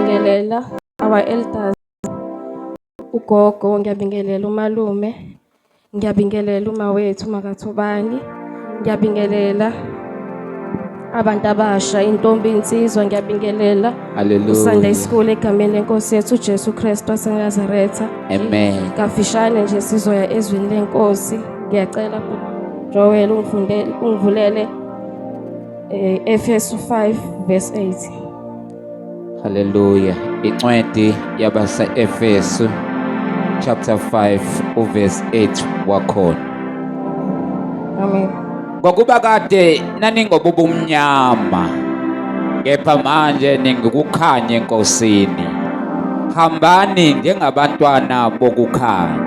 ngiyabingelela our elders, ugogo, ngiyabingelela umalume, ngiyabingelela uma wethu makathobani, ngiyabingelela abantu abasha, intombi, insizwa, ngiyabingelela uSunday School egameni lenkosi yethu Jesu Kristu waseNazaretha. Amen. Kafishane nje sizoya ezwini lenkosi. Ngiyacela Joel ungivulele Efesu 5 verse 8. Hallelujah. Incwadi yabasa Efesu chapter 5 verse 8 wakhona. Amen. Ngokuba kade naningobubumnyama, kepha manje ningikukhanya enkosini. Hambani njengabantwana bokukhanya.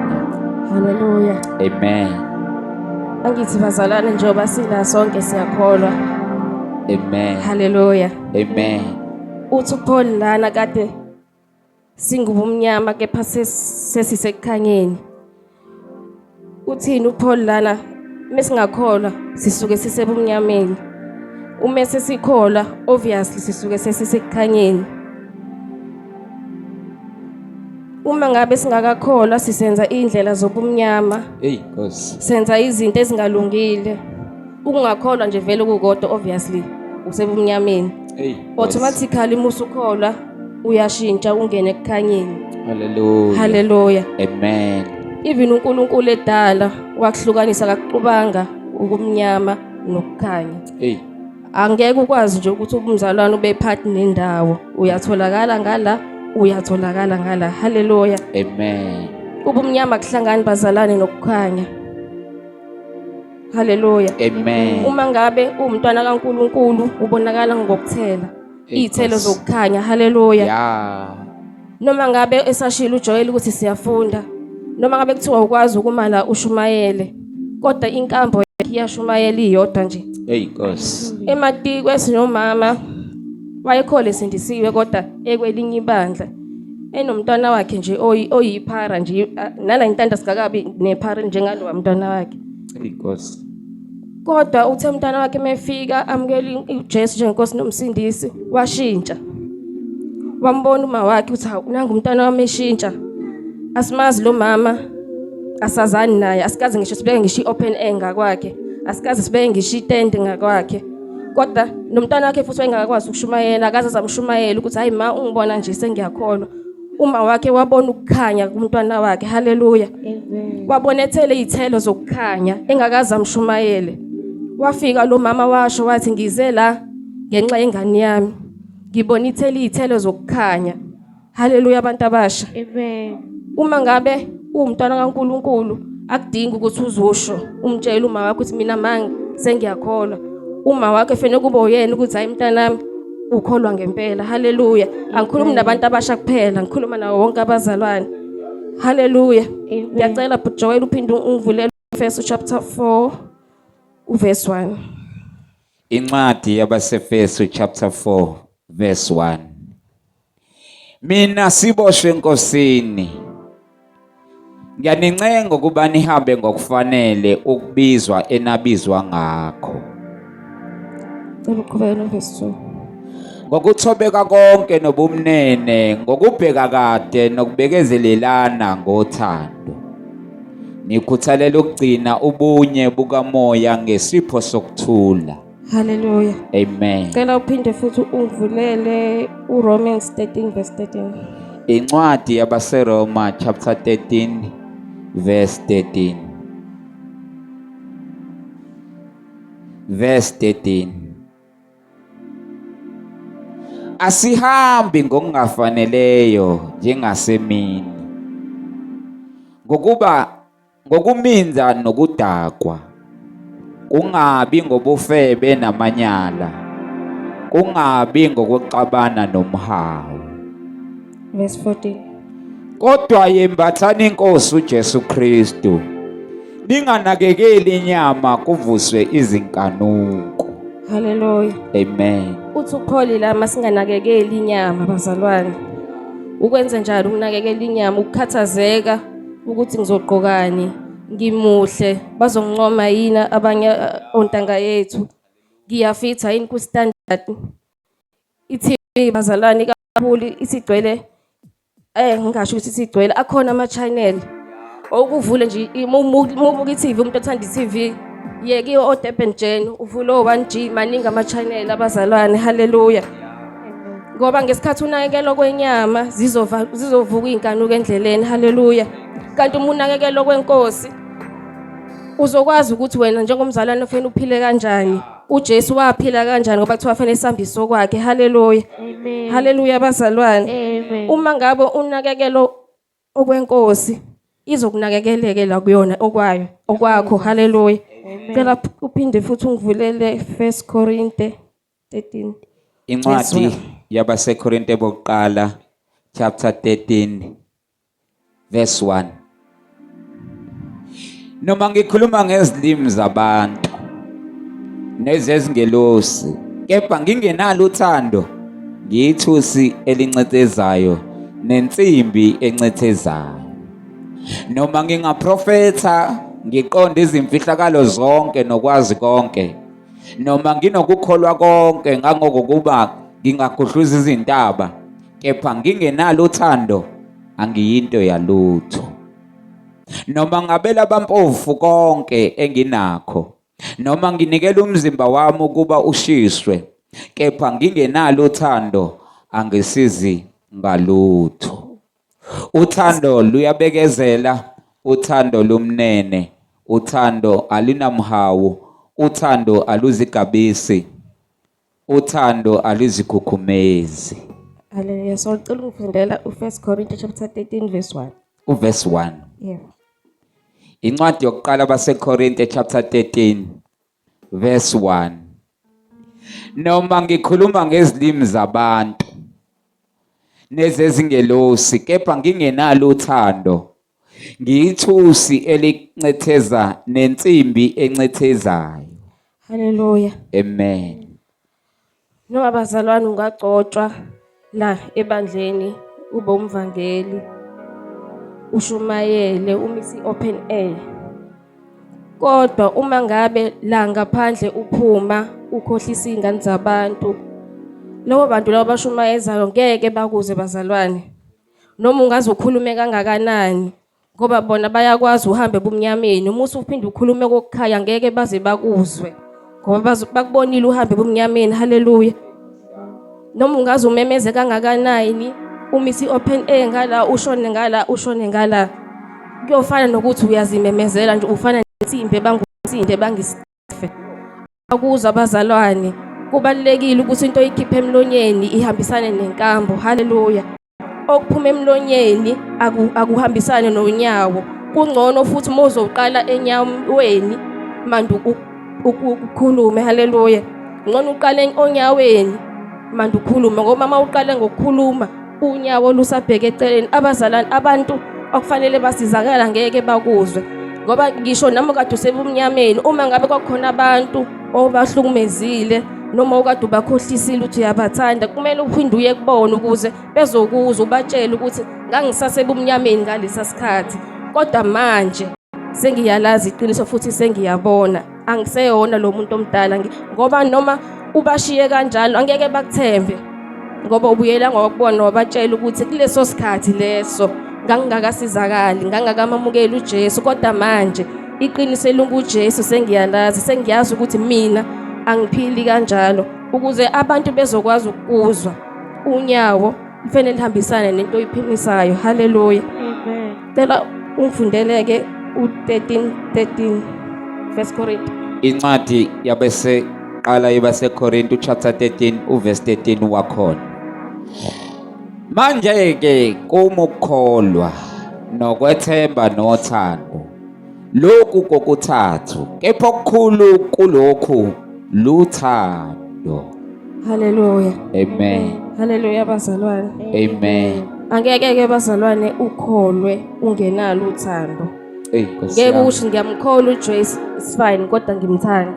Hallelujah. Amen. Angithi bazalwane njengoba sila sonke siyakholwa. Amen. Hallelujah. Amen. Uthi Paul lana kade singubumnyama kepha sesisekukhanyeni. Uthini uPaul lana? Mesingakholwa sisuke sisebumnyameni. Uma sesikholwa obviously sisuke sesisekukhanyeni. Uma ngabe singakakholwa sisenza indlela zobumnyama. Nkosi. Senza izinto ezingalungile. Ukungakholwa nje vele kukodwa obviously usebumnyameni. Automatically musukholwa uyashintsha ungene ekukhanyeni. Hallelujah. Hallelujah. Amen. Even uNkulunkulu edala wakuhlukanisa kakuxubanga ubumnyama nokukhanya. Angeke ukwazi nje ukuthi ubumzalwane ube part nendawo. Uyatholakala ngala, uyatholakala ngala. Hallelujah. Amen. Ubumnyama kuhlangana bazalane nokukhanya. Hallelujah. Amen. Uma ngabe umntwana kaNkulunkulu ubonakala ngokuthela izithelo zokukhanya. Hallelujah. Yeah. Noma ngabe esashila uJoel ukuthi siyafunda, noma ngabe kuthiwa ukwazi ukumala ushumayele, kodwa inkambo iyashumayela iyodwa nje. Nkosi. Ematiko sinomama wayekhole sindisiwe kodwa ekwelinye ibandla enomntwana wakhe nje oyiphara nje, nala intanda sikakabi nephara njengalo wamntwana wakhe. Nkosi. Kodwa uthe umntwana wakhe mefika amukela uJesu njengenkosi nomsindisi washintsha. Wambona uma wakhe uthi nangu umntwana wami eshintsha. Asimazi lo mama, asazani naye, asikaze ngisho sibeke ngisho open air ngakwakhe, asikaze sibeke ngisho itende ngakwakhe. Kodwa nomntwana wakhe futhi wayengakwazi ukushumayela, akaze zamshumayela ukuthi hayi ma ungibona nje sengiyakholwa. Uma wakhe wabona ukukhanya kumntwana wakhe. Hallelujah. Wabona ethele izithelo zokukhanya engakaze amshumayele. Wafika lo mama washo wathi ngize la ngenxa yengane yami. Ngibona ithele izithelo zokukhanya. Hallelujah abantu abasha. Amen. Uma ngabe umntwana kaNkulunkulu akudinga ukuthi uzosho umtshela uma wakho ukuthi mina manje sengiyakholwa. Uma wakhe fanele kube uyena ukuthi hayi mntanami ukholwa ngempela. Hallelujah. Angikhulumi nabantu abasha kuphela, ngikhuluma nawo wonke abazalwane. Hallelujah. Ngiyacela Joel uphinde ungivulele Efesu chapter 4 verse 1. Incwadi yabasefesu chapter 4 verse 1. Mina siboshwe enkosini, ngiyanincenga ukuba nihambe ngokufanele ukubizwa enabizwa ngakho. Cela uqhubeke verse 2. Ngokuthobeka konke nobumnene, ngokubheka kade nokubekezelelana ngothando. Nikhuthalela ukugcina ubunye bukamoya ngesipho sokuthula. Hallelujah. Amen. Cela uphinde futhi ungivulele uRomans 13 verse 13. Incwadi yabaseRoma chapter 13 verse 13. Verse 13. Asihambi ngokungafaneleyo njengasemini, ngokuminza nokudakwa, kungabi ngobufebe namanyala, kungabi ngokuxabana nomhawu. Verse 14. Kodwa yembathani inkosi uJesu Kristu, ninganakekeli inyama kuvuswe izinkanuko. Hallelujah. Amen. Uthi uPaul la masinganakekeli inyama bazalwane. Ukwenza njalo ukunakekela inyama, ukukhathazeka ukuthi ngizogqokani, ngimuhle, bazongincoma yini abanye ontanga yethu. Ngiyafitha yini ku standard. Ithi bazalwane Huli isigcwele ngingasho ukuthi isigcwele akhona ama-channel okuvule nje umubuka i-TV umuntu othanda i-TV yeke o-Durban Gen uvule o-1G maningi ama-channel abazalwane haleluya ngoba ngesikhathi unakekelo kwenyama zizovuka iy'nkanuko endleleni haleluya kanti uma unakekelo kwenkosi uzokwazi ukuthi wena njengomzalwane ufuna uphile kanjani uJesu waphila kanjani ngoba kuthiwa fanele isambiso kwakhe haleluya Amen. haleluya abazalwane Amen. uma ngabe unakekelo okwenkosi izokunakekelekela kuyona okwakho haleluya phela uphinde futhi ungivulele 1 Korinte 13 Incwadi yabaseKorinte bokuqala chapter 13 verse 1. Noma ngikhuluma ngezilimi zabantu nezezingelosi kepha ngingenalo uthando ngiyithusi elincethezayo nensimbi encethezayo. Noma ngingaprofetha ngiqonde izimfihlakalo zonke nokwazi konke noma nginokukholwa konke ngangokuba ngingakhuhluza izintaba kepha ngingenalo uthando angiyinto yalutho. Noma ngabela abampofu konke enginakho noma nginikela umzimba wami ukuba ushiswe kepha ngingenalo uthando angisizi ngalutho. Uthando luyabekezela, uthando lumnene, uthando alinamhawu, uthando aluzigabisi, uthando alizikhukhumezi. haleluya so ngicela ungifundela u1 Korinte chapter 13 verse 1 Uverse 1. yeah Incwadi yokuqala baseKorinte chapter 13 verse 1. Noma ngikhuluma ngezilimi zabantu nezezingelosi kepha ngingenalo uthando ngiyithusi elincetheza nensimbi encethezayo. haleluya Amen. noma bazalwane ungagcotshwa la ebandleni ube umvangeli ushumayele umisi open air kodwa uma ngabe la ngaphandle uphuma ukhohlisa izingane zabantu labo bantu labo bashumayezayo ngeke bakuze bazalwane noma ungazokhuluma kangakanani ngoba bona bayakwazi uhambe bumnyameni uma usuphinde ukhulume kokukhaya ngeke baze bakuzwe ngoba bakubonile uhambe bumnyameni haleluya noma ungazumemeze kangakanani umisi open air ngala ushone ngala kuyofana nokuthi uyazimemezela nje ufana nensimbi bangisife akuza abazalwane kubalekile ukuthi into ikhiphe emlonyeni ihambisane nenkambo haleluya okuphuma emlonyeni akuhambisane nonyawo kungcono futhi mozoqala enyaweni manje ukukhulume haleluya ngcono uqale onyaweni manje ukhulume ngoba uma uqale ngokukhuluma unyawo lusabheke eceleni abazalwane abantu okufanele basizakala ngeke bakuzwe ngoba ngisho nami kade usebumnyameni uma ngabe kwakhona abantu obahlukumezile noma ukade ubakhohlisile ukuthi uyabathanda kumele uphinde uye kubona ukuze bezokuzwa ubatshela ukuthi ngangisasebumnyameni ngalesa sikhathi kodwa manje sengiyalazi iqiniso futhi sengiyabona angiseyona lo muntu omdala ngoba noma ubashiye kanjalo angeke bakuthembe ngoba ubuyela ngokubona wabatshela ukuthi kuleso sikhathi leso ngangakasizakali ngangakamamukela uJesu kodwa manje iqiniso elinguJesu sengiyalazi sengiyazi ukuthi mina angiphili kanjalo ukuze abantu bezokwazi ukuzwa unyawo kufanele lihambisane nento oyiphimisayo haleluya Amen. cela ungifundeleke u13 1 Korinte Incwadi yabaseqala yabaseKorinte chapter 13 uverse 13 wakhona. Manje ke kumukholwa nokwethemba nothando lokhu kokuthathu kepha okukhulu kulokhu luthando. haleluya Amen. haleluya bazalwane Amen. angeke ke bazalwane ukholwe ungenalo uthando Hey Nkosi ngeke yami. usho ngiyamkholwa uJesu is fine kodwa ngimthanda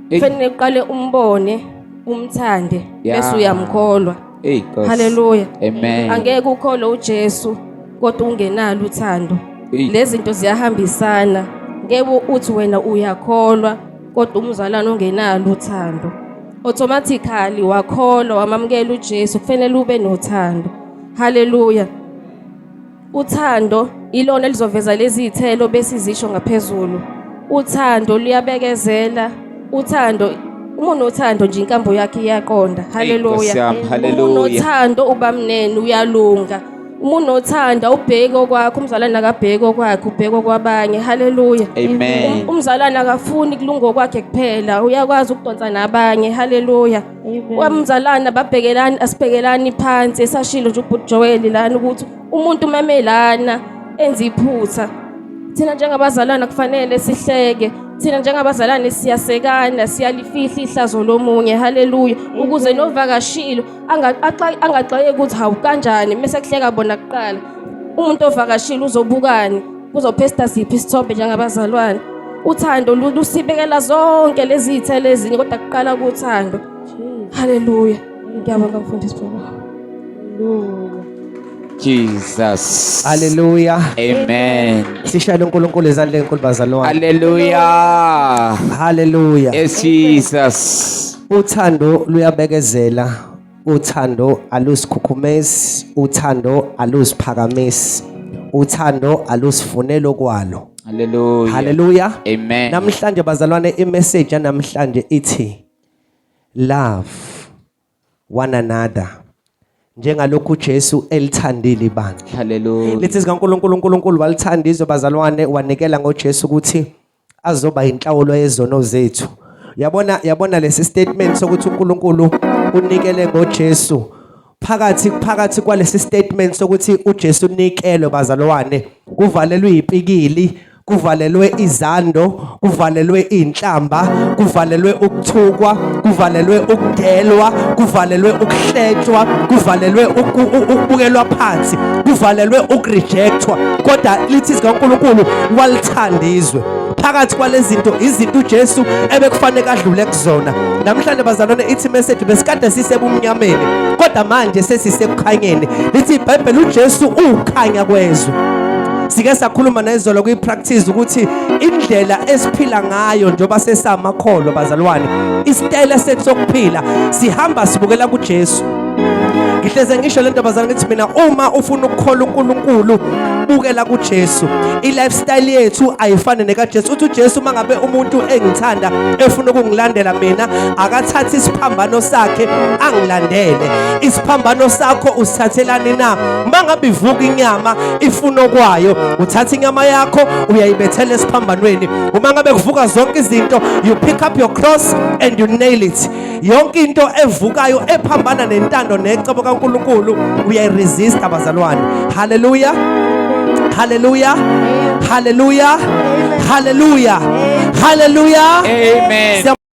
kufanele uqale umbone umthande Yeah. bese uyamkholwa Hey Nkosi. haleluya Amen. angeke ukholwe uJesu kodwa ungenalo uthando Hey. lezi zinto ziyahambisana ngeke uthi wena uyakholwa kodwa umzalwane ongenalo uthando automatically wakholwa wamamukela uJesu kufanele ube nothando. Haleluya. Uthando ilona elizoveza lezi ithelo besizisho ngaphezulu. Uthando liyabekezela. Uthando uma unothando nje inkambo yakhe iyaqonda. Haleluya. Haleluya. Uma unothando uba mnene uyalunga. Uma unothanda ubheke kwakho umzalwane akabheke kwakhe ubheke kwabanye. Haleluya. Amen. Umzalwane akafuni kulungo kwakhe kuphela uyakwazi ukudonsa nabanye. Haleluya. Umzalwane ababhekelani asibhekelani phansi esashilo nje uBhuti Joel lana ukuthi umuntu mamelana enza iphutha. Thina njengabazalwane kufanele sihleke. Thina njengabazalwane siyasekana siyalifihla ihlazo lomunye. Haleluya. Ukuze novakashilo angaxaye ukuthi hawu kanjani mase kuhleka bona kuqala. Umuntu ovakashilo uzobukani uzophesta siphi isithombe njengabazalwane. Uthando lusibekela zonke lezi ithelo ezinye kodwa kuqala kuthando. Haleluya. Ngiyabonga mfundisi Baba. Jesus. Haleluya. Amen. Sishayele uNkulunkulu ezandleni enkulu bazalwane. Hallelujah. Haleluya. Yes, Jesus. Uthando luyabekezela. Uthando alusikhukhumezi. Uthando alusiphakamisi. Uthando alusifunelo kwalo. Hallelujah. Haleluya. Amen. Namhlanje bazalwane imessage namhlanje ithi love one another. Njengalokhu uJesu elithandile ibandla. Hallelujah. Lithi zikaNkulunkulu uNkulunkulu walithanda izwe bazalwane wanikela ngoJesu ukuthi azoba inhlawulo yezono zethu. Yabona lesi statement sokuthi uNkulunkulu unikele ngoJesu. Phakathi kwalesi statement sokuthi uJesu unikelwe bazalwane kuvalelwe izipikili, kuvalelwe izando, kuvalelwe inhlamba, kuvalelwe ukuthukwa, kuvalelwe ukudelwa, kuvalelwe ukuhletshwa, kuvalelwe ukubukelwa phansi, kuvalelwe ukurejectwa. Kodwa lithi zikaNkulunkulu walithandizwe. Phakathi kwalezi izinto uJesu ebekufanele adlule kuzona. Namhlanje bazalwane ithi message besikade sisebumnyameni kodwa manje sesisekukhanyeni. Lithi iBhayibheli uJesu ukhanya kwezwe. Sike sakhuluma nezolo kuyipractice ukuthi indlela esiphila ngayo njoba sesamakholwa bazalwane isitayela sethu sokuphila sihamba sibukela kuJesu. Ngihleze ngisho lento bazalwane ngithi mina uma ufuna ukukholwa uNkulunkulu bukela kuJesu. I-lifestyle yethu ayifane nekaJesu. Uthi uJesu mangabe umuntu engithanda efuna ukungilandela mina akathathi isiphambano sakhe angilandele. Isiphambano sakho usithathelani na? Mangabe ivuka inyama ifuna kwayo uthatha inyama yakho uyayibethela esiphambanweni. Uma ngabe kuvuka zonke izinto you pick up your cross and you nail it. Yonke into evukayo ephambana nentando necebo kaNkulunkulu uyayiresist abazalwane. Hallelujah. Hallelujah. Hallelujah. Hallelujah. Hallelujah. Amen.